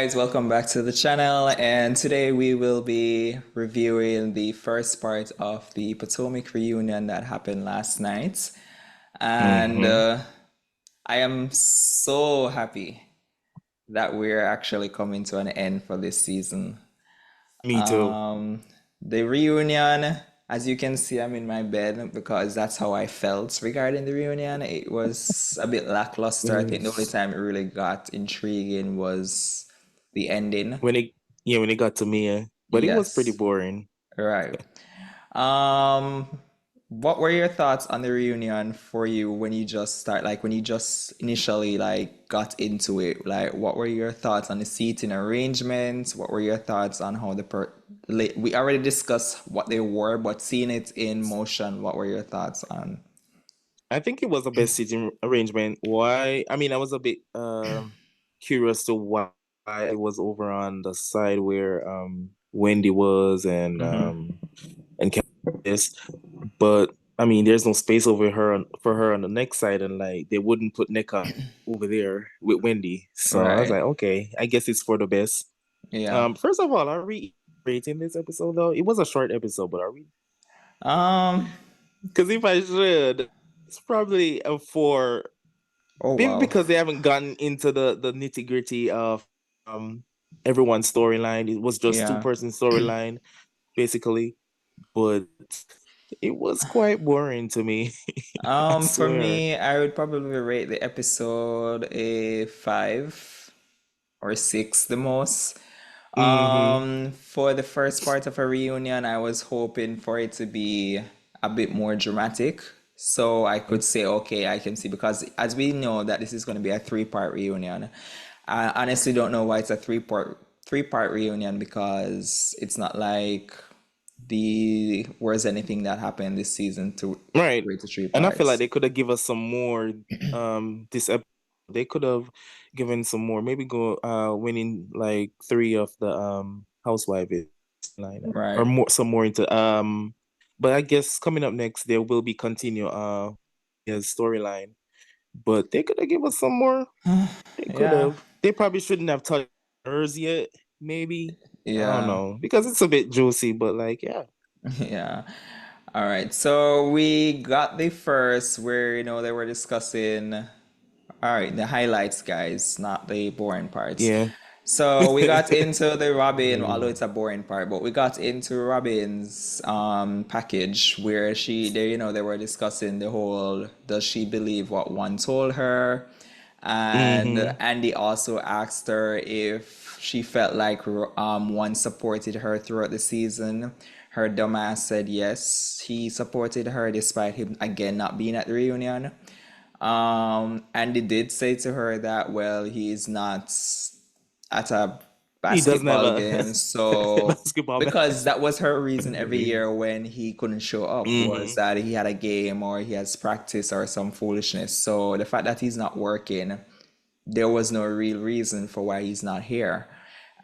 Guys, welcome back to the channel, and today we will be reviewing the first part of the Potomac reunion that happened last night. And Mm-hmm. I am so happy that we're actually coming to an end for this season. Me too. Um, the reunion, as you can see, I'm in my bed because that's how I felt regarding the reunion. It was a bit lackluster. I think the only Yes. time it really got intriguing was the ending. When it when it got to me, but it was pretty Yes, boring. right. Um, what were your thoughts on the reunion for you when you just start, like when you just initially like got into it? Like, what were your thoughts on the seating arrangements? What were your thoughts on how we already discussed what they were, but seeing it in motion, what were your thoughts on? I think it was the best seating arrangement. Why? I mean, I was a bit curious to why it was over on the side where Wendy was and Candace, but I mean, there's no space for her on the next side, and like they wouldn't put Nika over there with Wendy. So I was Right. like, okay, I guess it's for the best. Yeah. First of all, are we rating this episode though? It was a short episode, but are we? Um, Because if I should, it's probably a four. oh Maybe wow. because they haven't gotten into the nitty-gritty of um everyone's storyline. It was just Yeah. two-person storyline, basically. But it was quite boring to me. I For swear. me, I would probably rate the episode a 5 or 6 the most. Mm-hmm. For the first part of a reunion, I was hoping for it to be a bit more dramatic. So I could say, okay, I can see because as we know that this is going to be a three-part reunion. I honestly don't know why it's a three-part reunion because it's not like the where's anything that happened this season to Right. rate to three And I feel like parts. they could have given us some more this episode. They could have given some more, maybe go winning like three of the housewives line or Right. more some more into but I guess coming up next there will be continue his storyline. But they could have given us some more. They could Yeah. have. They probably shouldn't have touched hers yet, maybe. I don't Yeah. know. Because it's a bit juicy, but like yeah. Yeah. All right. So we got the first where, they were discussing, all right, the highlights, guys, not the boring parts. Yeah. So we got into the Robin, although Mm. it's a boring part, but we got into Robin's package where they were discussing the whole does she believe what one told her? And Mm-hmm. Andy also asked her if she felt like one supported her throughout the season. Her dumbass said yes, he supported her despite him again not being at the reunion. And he did say to her that, well, he's not at a He doesn't have basketball a game. So, basketball bat. because that was her reason every year when he couldn't show up was Mm-hmm. that he had a game or he has practice or some foolishness. So, the fact that he's not working, there was no real reason for why he's not here.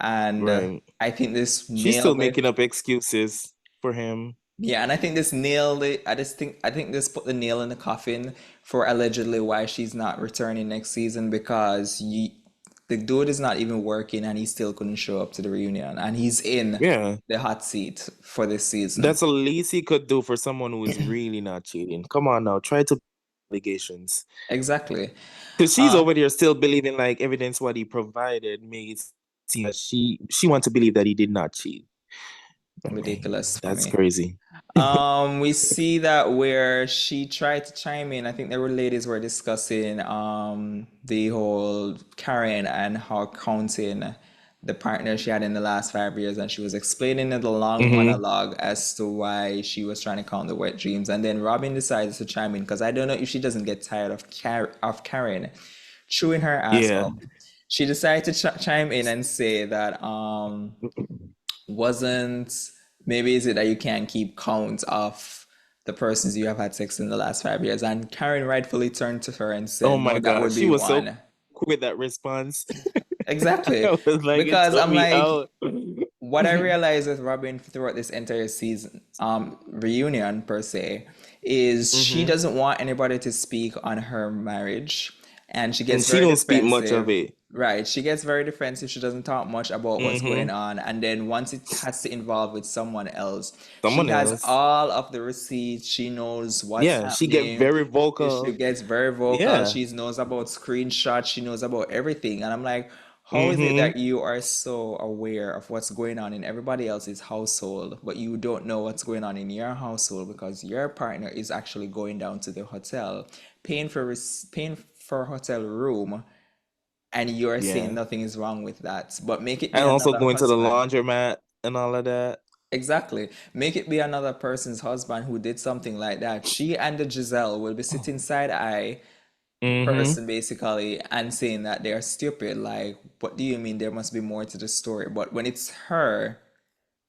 And Right. I think this She's still nailed it. making up excuses for him. Yeah, and I think this nailed it. I think this put the nail in the coffin for allegedly why she's not returning next season because the dude is not even working and he still couldn't show up to the reunion and he's in Yeah. the hot seat for this season. That's the least he could do for someone who is really not cheating. Come on now, try to allegations. Exactly. Because she's Uh, over there still believing like evidence what he provided makes seem that she wants to believe that he did not cheat. I mean, Ridiculous for that's me. crazy. We see that where she tried to chime in. I think there were ladies were discussing the whole Karen and how counting the partner she had in the last 5 years, and she was explaining in the long Hmm. monologue as to why she was trying to count the wet dreams. And then Robin decided to chime in because I don't know if she doesn't get tired of Karen chewing her ass Yeah. up. She decided to chime in and say that wasn't maybe is it that you can't keep count of the persons you have had sex in the last 5 years? And Karen rightfully turned to her and Oh said, no, my that God. would She be was so one. quick with that response. Exactly. I was like, it Because took I'm me like, out. what I realized with Robin throughout this entire season, reunion per se, is she Hmm. doesn't want anybody to speak on her marriage, and she And gets she very don't speak much of defensive. it. Right. She gets very defensive. She doesn't talk much about what's going Mm-hmm. on. And then once it has to involve with someone else, she Someone has else. all of the receipts. She knows what's Yeah, she get happening. very She vocal. gets very vocal. Yeah. She knows about screenshots. She knows about everything. And I'm like, how is it Mm-hmm. that you are so aware of what's going on in everybody else's household, but you don't know what's going on in your household because your partner is actually going down to the hotel, paying for a hotel room, and you're saying Yeah. nothing is wrong with that, but make it be And also another going to the husband. laundromat and all of that. Exactly. Make it be another person's husband who did something like that. She and the Giselle will be sitting side eye the Mm-hmm. person basically and saying that they're stupid. Like, what do you mean there must be more to the story? But when it's her,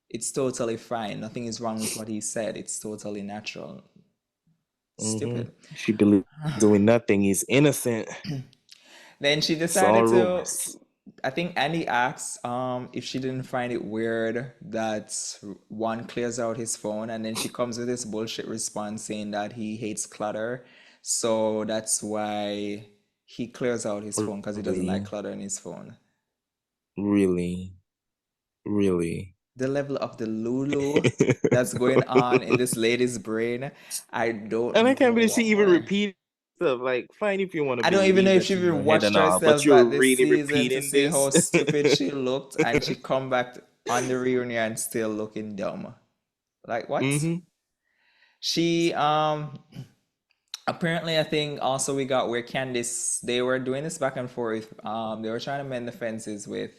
it's totally fine. Nothing is wrong with what he said. It's totally natural. Mm-hmm. Stupid. She believes doing nothing. He's innocent. Then she It's all decided to, rumors. I think Andy asked if she didn't find it weird that one clears out his phone and then she comes with this bullshit response saying that he hates clutter. So that's why he clears out his phone because he doesn't like Really, clutter in his phone. really, really. The level of the Lulu that's going on in this lady's brain, I And I don't can't know believe she what even more. repeated stuff. Like, fine if you want to I don't even know believe if that she in even your head watched and all, but herself you're back this really season to repeating see this. how stupid she looked, and she come back on the reunion still looking dumb. Like what? Mm-hmm. She apparently I think also we got where Candice they were doing this back and forth. They were trying to mend the fences with,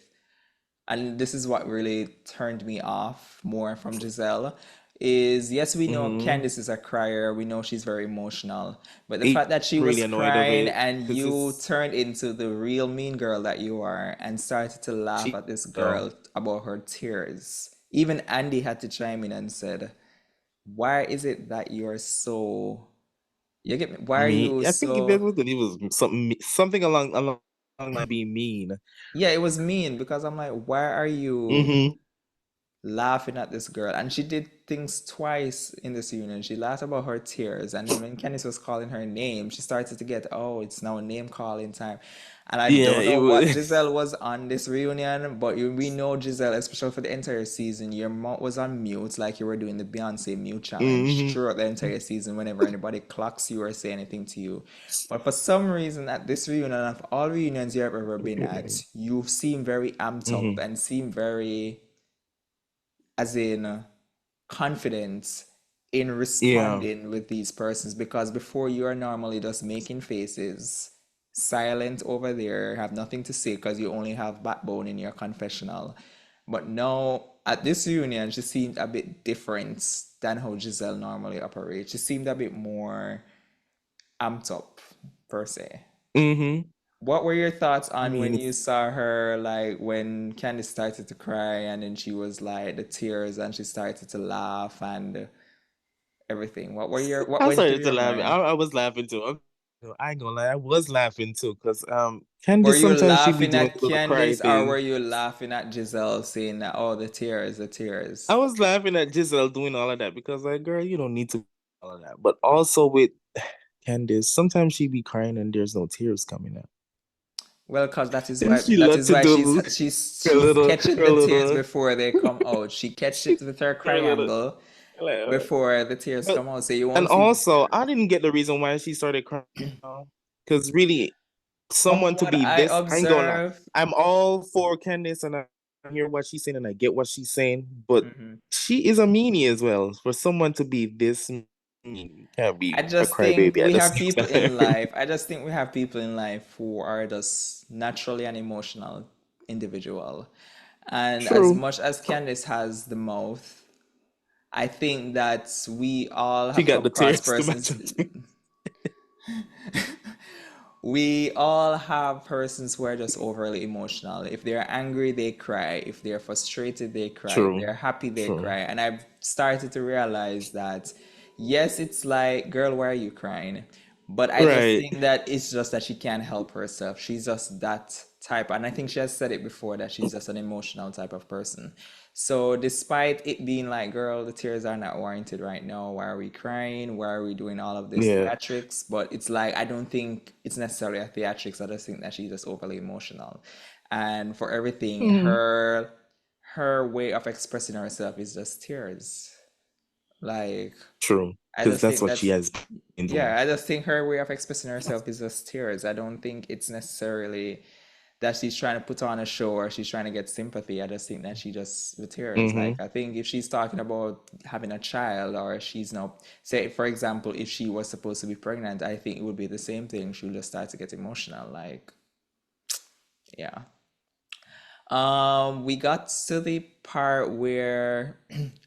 and this is what really turned me off more from Giselle, is yes, we know Mm-hmm. Candice is a crier, we know she's very emotional, but the It fact that she really was annoyed of crying it and because you it's turned into the real mean girl that you are and started to laugh she. at this So girl about her tears. Even Andy had to chime in and said, why is it that you're so, you get me? Why are me, you I think that so, was it was something along like being mean. yeah, it was mean because I'm like, why are you Mm-hmm. laughing at this girl? And she did things twice in this reunion. She laughed about her tears, and then when Candice was calling her name, she started to get, oh, it's now name calling time. And I Yeah, don't it know what was. Giselle was on this reunion, but we know Giselle, especially for the entire season, your mouth was on mute, like you were doing the Beyonce mute challenge Mm-hmm. throughout the entire season. Whenever anybody clocks you or say anything to you, but for some reason at this reunion, of all reunions you have ever been at, you seem very amped up Mm-hmm. and seem very, as in, confidence in Yeah. responding with these persons, because before you are normally just making faces, silent over there, have nothing to say because you only have backbone in your confessional. But now at this reunion, she seemed a bit different than how Giselle normally operates. She seemed a bit more amped up, per se. Mm-hmm. What were your thoughts I on mean, when you it's saw her, like when Candice started to cry and then she was like the tears and she started to laugh and everything? What I went through started to your laugh. mind? I was laughing too. I ain't gonna lie, I was laughing too, because Were Candy you sometimes she be laughing doing at a little cry Candice or were thing. you laughing at Giselle saying that, oh, the tears, the I tears? was laughing at Giselle doing all of that because like, girl, you don't need to do all of that. But also with Candice, sometimes she be crying and there's no tears coming out. Well, because And she that love is to why do she's catching her the tears little, before they come out. She catch she it with her her little, triangle like, before the tears but come out. So you and won't see the also tears. I didn't get the reason why she started crying. Because really, From someone to what be I this, I ain't gonna lie. observe, I'm all for Candice and I hear what she's saying and I get what she's saying, but mhm, she is a meanie as well. For someone to be this mean, can't I be a just think crybaby at we the have same people in time. life. I just think we have people in life who are just naturally an emotional individual. And as True. much as Candice has the mouth, I think that we all She have got come the across tears to persons. match up. We all have persons who are just overly emotional. If they're angry, they cry. If they're frustrated, they cry. If they're True. happy, they True. cry. And I've started to realize that, yes, it's like, girl, why are you crying? But I just Right. think that it's just that she can't help herself. She's just that type, and I think she has said it before that she's just an emotional type of person. So despite it being like, girl, the tears are not warranted right now. Why are we crying? Why are we doing all of this Yeah. theatrics? But it's like I don't think it's necessarily a theatrics. I just think that she's just overly emotional. And for everything, Mm, her way of expressing herself is just tears. Like true. I Because just that's think what she that's has been doing. yeah, I just think her way of expressing herself is just tears. I don't think it's necessarily that she's trying to put on a show or she's trying to get sympathy. I just think that she just the tears. Mm-hmm. Like I think if she's talking about having a child or she's now say for example, if she was supposed to be pregnant, I think it would be the same thing. She'll just start to get emotional. Like, yeah. We got to the part where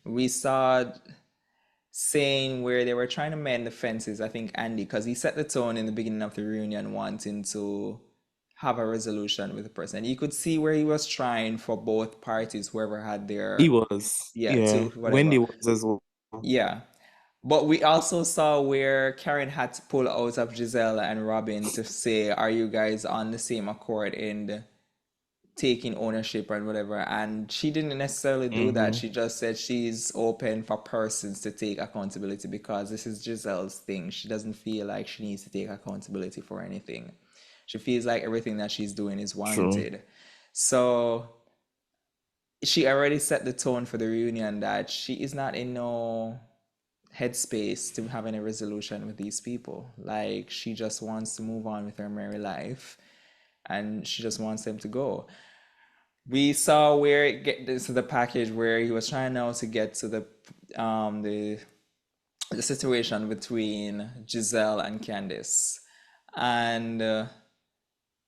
we saw saying where they were trying to mend the fences. I think Andy, because he set the tone in the beginning of the reunion, wanting to have a resolution with the person. And you could see where he was trying for both parties, whoever had He their, was. yeah, Yeah. to whatever. Wendy was as well. Yeah. But we also saw where Karen had to pull out of Giselle and Robin to say, are you guys on the same accord in taking ownership and whatever? And she didn't necessarily do that. Mm-hmm. She just said she's open for persons to take accountability because this is Giselle's thing. She doesn't feel like she needs to take accountability for anything. She feels like everything that she's doing is True. warranted. So she already set the tone for the reunion that she is not in no headspace to have any resolution with these people. Like she just wants to move on with her merry life and she just wants them to go. We saw where it get this the package where he was trying now to get to um the the situation between Giselle and Candice. And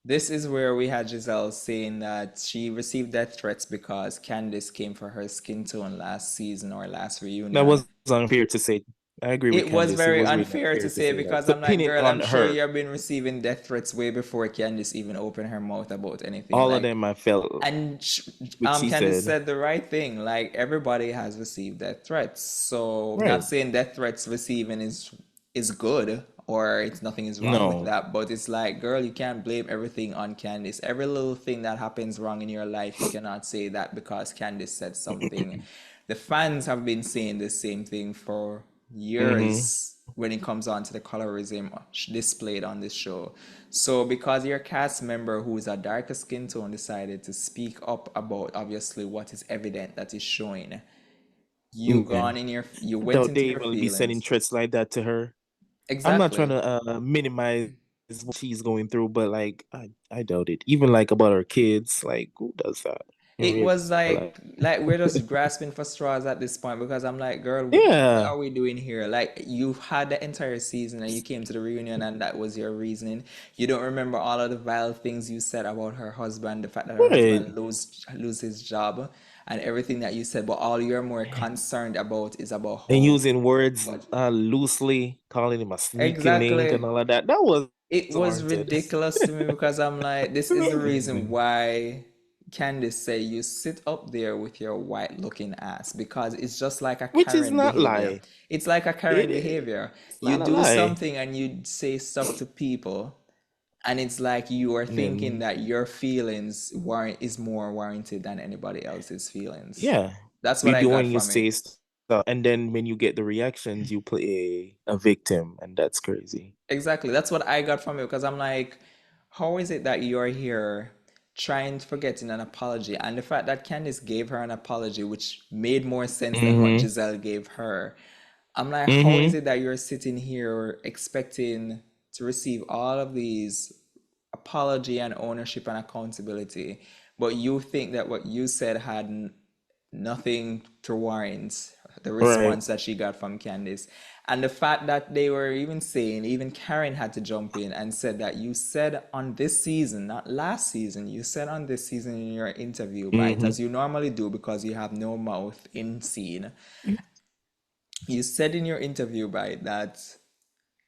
this is where we had Giselle saying that she received death threats because Candice came for her skin tone last season or last That reunion. was unfair to say. I agree with It was Candice. It very was really unfair to unfair to say say that. because To I'm pin like, it girl, on I'm sure her. you've been receiving death threats way before Candice even opened her mouth about anything. All of Like, them I felt and which she Candice said. said the right thing. Like everybody has received death threats. So not Right. saying death threats receiving is good or it's nothing is wrong with No. that, but it's like, girl, you can't blame everything on Candice. Every little thing that happens wrong in your life, you cannot say that because Candice said something. The fans have been saying the same thing for Mm-hmm. years when it comes on to the colorism displayed on this show. So because your cast member who is a darker skin tone decided to speak up about obviously what is evident that is showing, Yeah. you I went doubt into they your will be sending feelings. threats like that to her. I'm not trying Exactly. to minimize what she's going through, but like I doubt it. Even like about her kids, like who does that in It real was life? like we're just grasping for straws at this point because I'm like, girl, what Yeah, are we doing here? Like you've had the entire season and you came to the reunion and that was your reasoning. You don't remember all of the vile things you said about her husband, the fact that her right. husband lose his job and everything that you said, but all you're more concerned about is about And how using words what loosely, calling him a sneaky link exactly. and all of that. That was It was warranted. ridiculous to me because I'm like, this is the reason why Candice say you sit up there with your white looking ass because it's just like a Which is Karen not behavior. lie. It's like a Karen behavior. It's You not a do lie. something and you say stuff to people, and it's like you are And thinking then that your feelings warrant is more warranted than anybody else's feelings. yeah, That's what we I be got when you from it. say stuff, and then when you get the reactions, you play a victim, and that's crazy. Exactly. That's what I got from it because I'm like, how is it that you're here trying to forgetting an apology? And the fact that Candice gave her an apology, which made more sense than what Mm-hmm. Giselle gave her. I'm like, how is Mm-hmm. it that you're sitting here expecting to receive all of these apology and ownership and accountability, but you think that what you said had nothing to warrant the Right. response that she got from Candice. And the fact that they were even saying, even Karen had to jump in and said that you said on this season, not last season, you said on this season in your interview bite, Mm-hmm. as you normally do because you have no mouth in scene. You said in your interview bite that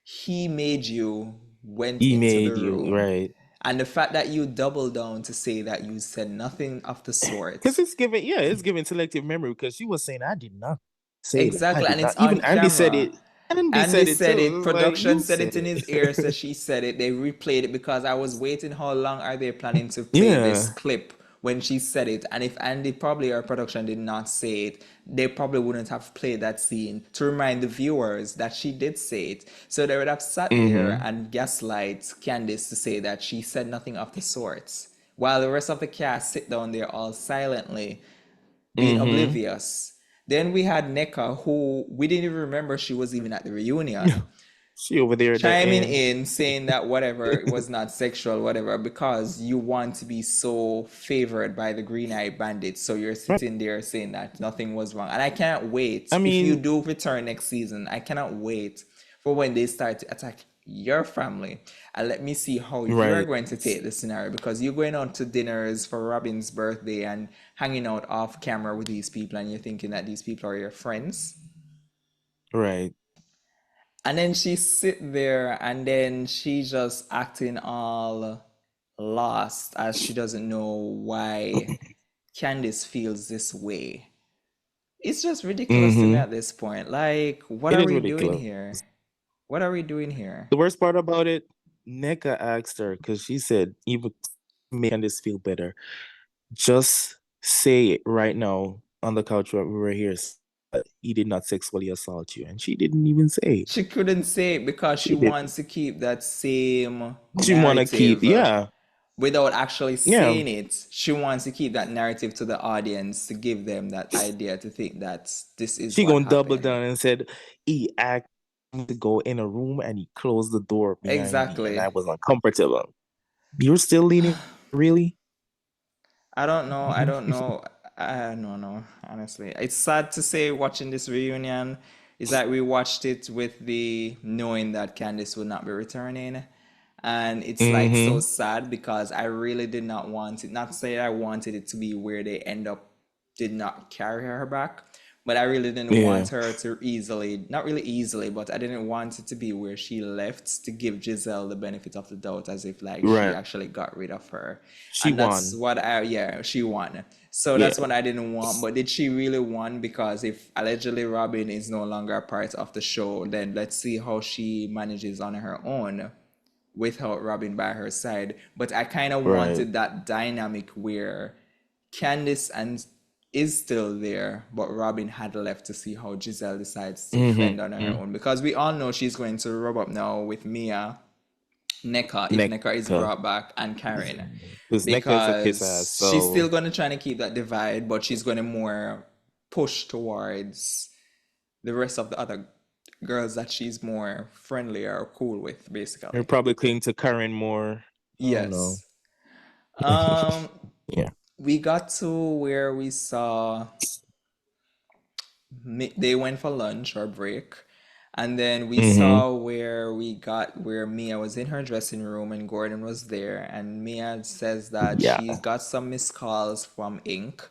he made you went He into the made you room. right. And the fact that you double down to say that you said nothing of the Because sort. it's giving selective memory because she was saying, I did not say that. I Exactly. did And not. it's Even on Andy said camera. it. Andy Andy said it said it. too. Like Production you said said it in his ear, so it. she said it. They replayed it because I was waiting how long are they planning to play this Yeah. clip when she said it. And if Andy probably or production did not say it, they probably wouldn't have played that scene to remind the viewers that she did say it. So they would have sat there Mm-hmm. and gaslight Candice to say that she said nothing of the sorts. While the rest of the cast sit down there all silently being Mm-hmm. oblivious. Then we had Neka, who we didn't even remember she was even at the reunion, She over there at the chiming end. in saying that whatever it was not sexual, whatever, because you want to be so favored by the Green Eye Bandits. So you're Right. sitting there saying that nothing was wrong. And I can't wait. I If you mean, do return next season, I cannot wait for when they start to attack your family. And let me see how you're right. going to take the scenario because you're going out to dinners for Robin's birthday and hanging out off camera with these people, and you're thinking that these people are your friends. Right. And then she sit there and then she just acting all lost as she doesn't know why Candice feels this way. It's just ridiculous to me Mm-hmm. at this point. Like, what It are is we doing ridiculous. here? What are we doing here? The worst part about it, Neka asked her because she said, even to make this feel better, just say it right now on the couch where we were here. He did not sexually assault you. And she didn't even say it. She couldn't say it because she She did. wants to keep that same She wanna keep, narrative yeah. without actually Yeah. saying it. She wants to keep that narrative to the audience to give them that idea to think that this is She what gonna double happened. down and said he asked me to go in a room and he closed the door behind me and Exactly. I was uncomfortable. You're still leaning, really? I don't know. I don't know. I don't know, honestly. It's sad to say watching this reunion is that we watched it with the knowing that Candice would not be returning. And it's like so Mm-hmm. sad because I really did not want it, not to say I wanted it to be where they end up did not carry her back, but I really didn't Yeah. want her to easily, not really easily, but I didn't want it to be where she left to give Giselle the benefit of the doubt as if like she Right. actually got rid of her. She And that's won. what yeah, she won. So Yeah. that's what I didn't want. But did she really won? Because if allegedly Robin is no longer a part of the show, then let's see how she manages on her own without Robin by her side. But I kind of Right. wanted that dynamic where Candice and is still there, but Robin had left to see how Giselle decides to fend on her Mm-hmm. own. Because we all know she's going to rub up now with Mia, Neka, if Neka is Neka. brought back, and Karen. Because Neka is a kiss ass, Because she's still so going to try to keep that divide, but she's going to more push towards the rest of the other girls that she's more friendly or cool with, you're basically. probably clinging to Karen more. I don't know. Yes. Um, Yeah. we got to where we saw they went for lunch or break, and then we Mm-hmm. saw where we got where Mia was in her dressing room and Gordon was there, and Mia says that Yeah. she got some missed calls from Ink,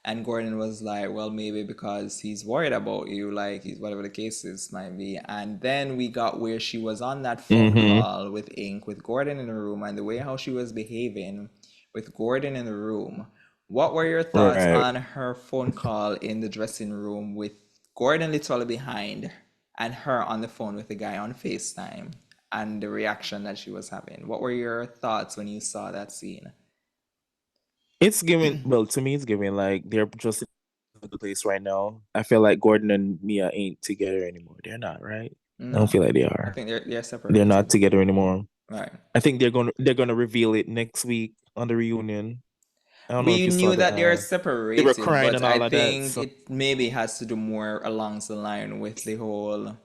and Gordon was like, well, maybe because he's worried about you, like he's whatever the case is might be. And then we got where she was on that phone Mm-hmm. call with Ink with Gordon in the room, and the way how she was behaving with Gordon in the room. What were your thoughts Right. on her phone call in the dressing room with Gordon literally behind and her on the phone with the guy on FaceTime and the reaction that she was having? What were your thoughts when you saw that scene? It's giving, well, to me, it's giving like they're just in a good place right now. I feel like Gordon and Mia ain't together anymore. They're not, right? I don't No, feel like they I are. think they're They're not separated. together anymore. Right. I think they're gonna reveal it next week on the reunion. I don't know if We you saw knew the that they're they were separated, crying but and I all of that. think So it maybe has to do more along the line with the whole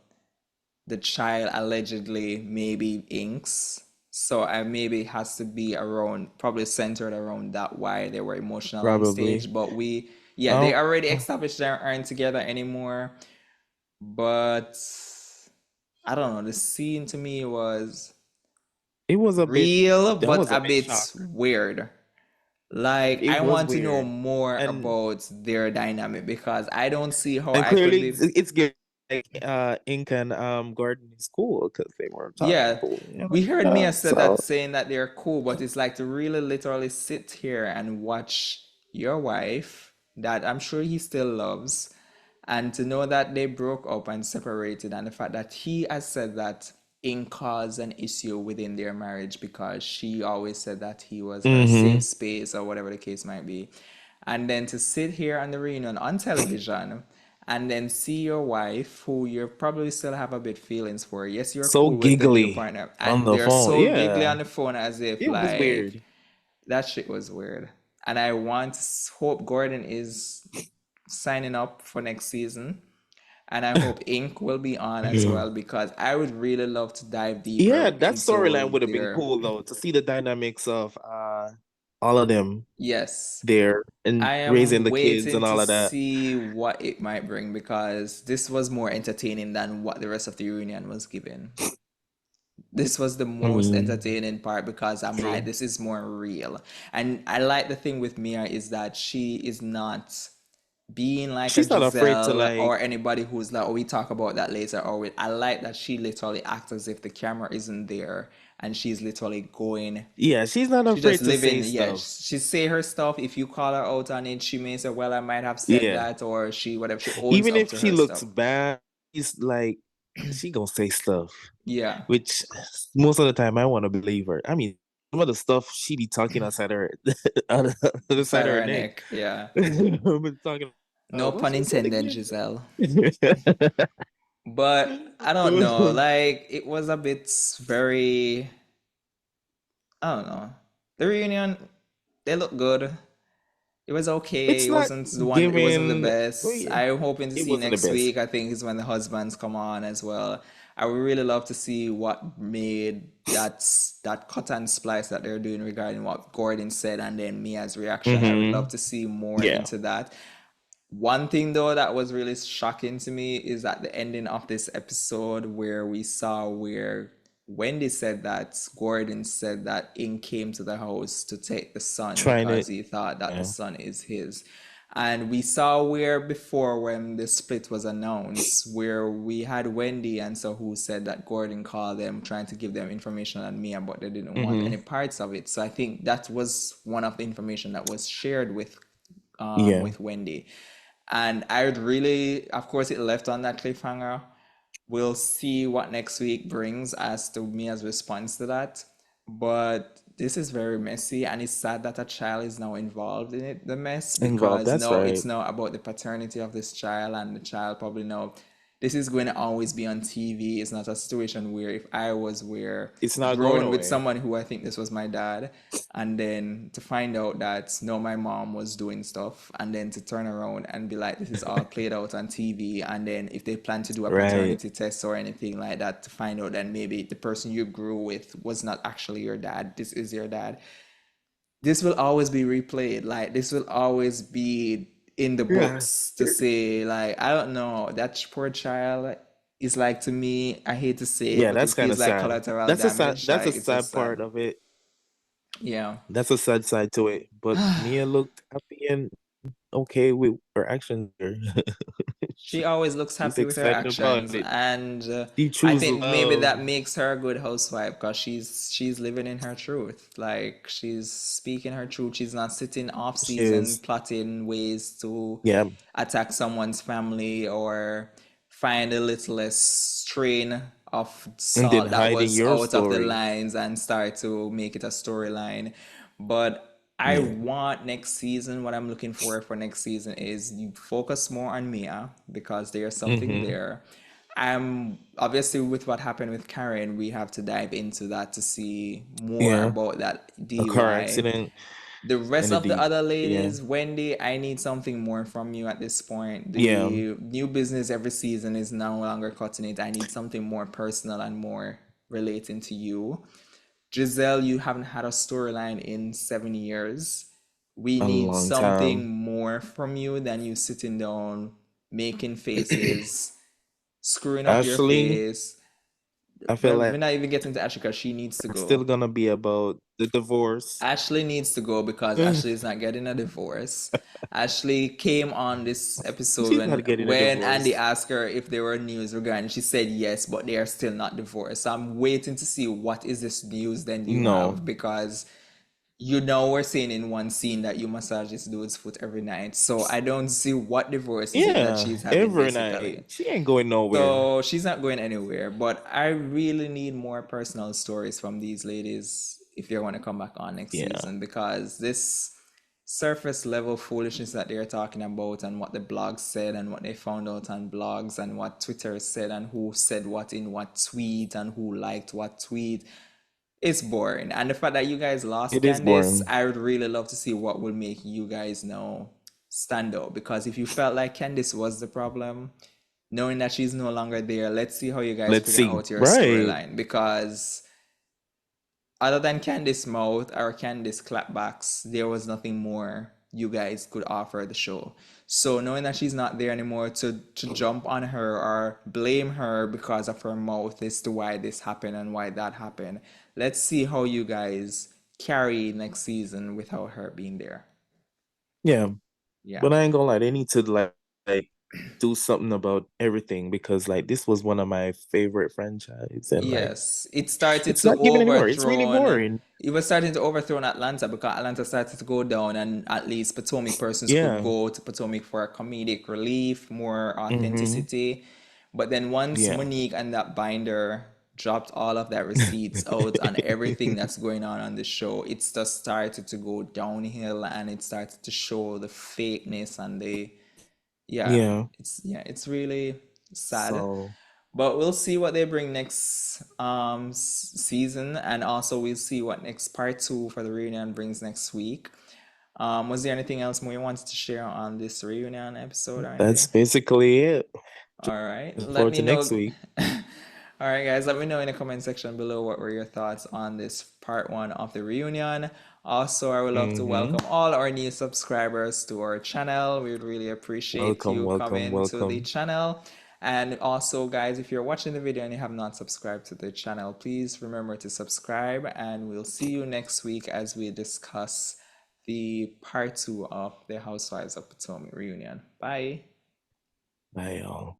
the child allegedly maybe inks. So I maybe it has to be around probably centered around that why they were emotional on probably. stage. But we yeah, they Oh, already established they aren't together anymore. But I don't know, the scene to me was it was a bit. real That but was a a bit bit shock. weird. Like It I was want to know weird, more and about their dynamic because I don't see how and I could clearly live. it's getting like Ink and Gordon is cool because they were talking Yeah, cool. we heard Mia said that So saying that they're cool, but it's like to really literally sit here and watch your wife that I'm sure he still loves And to know that they broke up and separated, and the fact that he has said that Ink caused an issue within their marriage because she always said that he was her safe Mm-hmm. space or whatever the case might be. And then to sit here on the reunion on television and then see your wife, who you probably still have a bit feelings for. Yes, you're So cool with the new giggly partner, on and the they're phone. so giggly Yeah, on the phone as if it was like weird. that shit was weird. And I want hope Gordon is signing up for next season. And I hope Ink will be on as well because I would really love to dive deeper Yeah, that storyline into would have been their. cool though, to see the dynamics of all of them Yes, there and I raising am the kids waiting and to all of that. see what it might bring because this was more entertaining than what the rest of the reunion was given. This was the I most mean, entertaining part because I'm like, true. this is more real. And I like the thing with Mia is that she is not being like a She's not afraid to Giselle like, or anybody who's like, oh, we talk about that later. I like that she literally acts as if the camera isn't there and she's literally going. yeah, she's not She just afraid to living, say yeah. stuff. She say her stuff. If you call her out on it, she may say, "Well, I might have said Yeah, that," or she whatever. She owns even up if to she her looks stuff. bad, she's like, she gonna say stuff, Yeah, which most of the time I want to believe her. I mean, some of the stuff she be talking outside her, on the side inside of her her neck. neck. Yeah, Been talking. no What pun she said intended, again? Giselle. But I don't know. Like it was a bit very. I don't know. The reunion, they look good. It was okay. It's It not wasn't the one. It wasn't the giving. Well, best. yeah, I'm hoping to it see wasn't the next best. week. I think is when the husbands come on as well. I would really love to see what made that cut and splice that they're doing regarding what Gordon said and then Mia's reaction. I would love Mm-hmm. to see more Yeah, into that. One thing though that was really shocking to me is at the ending of this episode where we saw where Wendy said that Gordon said that Ink came to the house to take the son trying because it. he thought that the Yeah. son is his. And we saw where before when the split was announced, where we had Wendy and so who said that Gordon called them trying to give them information on Mia, but they didn't want any Mm-hmm. parts of it. So I think that was one of the information that was shared Yeah. with Wendy. And I would really, of course, it left on that cliffhanger. We'll see what next week brings as to Mia's response to that. But this is very messy, and it's sad that a child is now involved in it, the mess, Involved. because That's now right. it's now about the paternity of this child, and the child probably know this is going to always be on TV. It's not a situation where if I was where It's not going growing with away. someone who I think this was my dad, and then to find out that no, my mom was doing stuff, and then to turn around and be like, this is all played out on TV, and then if they plan to do a Right. paternity test or anything like that, to find out that maybe the person you grew with was not actually your dad, this is your dad. This will always be replayed. Like this will always be in the Yeah. books to say, like, I don't know, that poor child is like to me, I hate to say it, Yeah, but it that's kind feels of like sad. collateral That's a sad. damage. That's a Like it's just sad sad. part of it. Yeah. That's a sad side to it. But Mia looked happy and okay with her actions there. She always looks She's happy with her excited about actions, it. and She I choose think maybe love. that makes her a good housewife because she's living in her truth. Like she's speaking her truth. She's not sitting off She season is. plotting ways to Yeah. attack someone's family or find a little less strain of And then salt that hiding was your out of the story. lines and start to make it a storyline. But I Yeah. want next season, what I'm looking for next season is you focus more on Mia because there's something Mm-hmm. there. I'm obviously with what happened with Karen, we have to dive into that to see more Yeah. about that A car DUI. accident The and rest a of the D. other Yeah. ladies, Wendy, I need something more from you at this point. Yeah. The new business every season is no longer cutting it. I need something more personal and more relating to you. Giselle, you haven't had a storyline in 7 years. We A need long something time. more from you than you sitting down, making faces, screwing up your Ashley, face. I feel Well, like we're not even getting to Ashley because she needs to it's go. still gonna be about the divorce. Ashley needs to go because Ashley is not getting a divorce. Ashley came on this episode She's not getting a when Andy divorce. asked her if there were news regarding. She said yes, but they are still not divorced. So I'm waiting to see what is this news then you No. have because You know, we're saying in one scene that you massage this dude's foot every night. So I don't see what divorce is it that Yeah, she's having, every night. basically. She ain't going nowhere. So she's not going anywhere. But I really need more personal stories from these ladies if they want to come back on next Yeah. season, because this surface level foolishness that they're talking about and what the blogs said and what they found out on blogs and what Twitter said and who said what in what tweet and who liked what tweet, it's boring. And the fact that you guys lost It is Candice, boring. I would really love to see what will make you guys now stand out. Because if you felt like Candice was the problem, knowing that she's no longer there, let's see how you guys Let's figure see. out your Right. storyline. Because other than Candice mouth or Candice clapbacks, there was nothing more you guys could offer the show. So knowing that she's not there anymore, to jump on her or blame her because of her mouth as to why this happened and why that happened. Let's see how you guys carry next season without her being there. Yeah. Yeah. But I ain't gonna lie, they need to like do something about everything because like this was one of my favorite franchise and like Yes, it started it's to not giving anymore. It's really overthrow. boring. It was starting to overthrow Atlanta because Atlanta started to go down, and at least Potomac persons could Yeah. go to Potomac for a comedic relief, more Mm-hmm. authenticity. But then once Yeah. Monique and that binder dropped all of that receipts out on everything that's going on the show, it just started to go downhill, and it started to show the fakeness and the yeah, Yeah. it's really sad. So But we'll see what they bring next season, and also we'll see what next part two for the reunion brings next week. Was there anything else more you wanted to share on this reunion episode or that's anything? basically it. All right, Looking let forward me to next know. week. All right, guys, let me know in the comment section below what were your thoughts on this part one of the reunion. Also, I would love to Mm-hmm. welcome all our new subscribers to our channel. We would really appreciate Welcome, you welcome, coming to the welcome. channel. And also, guys, if you're watching the video and you have not subscribed to the channel, please remember to subscribe. And we'll see you next week as we discuss the part two of the Housewives of Potomac reunion. Bye. Bye, y'all.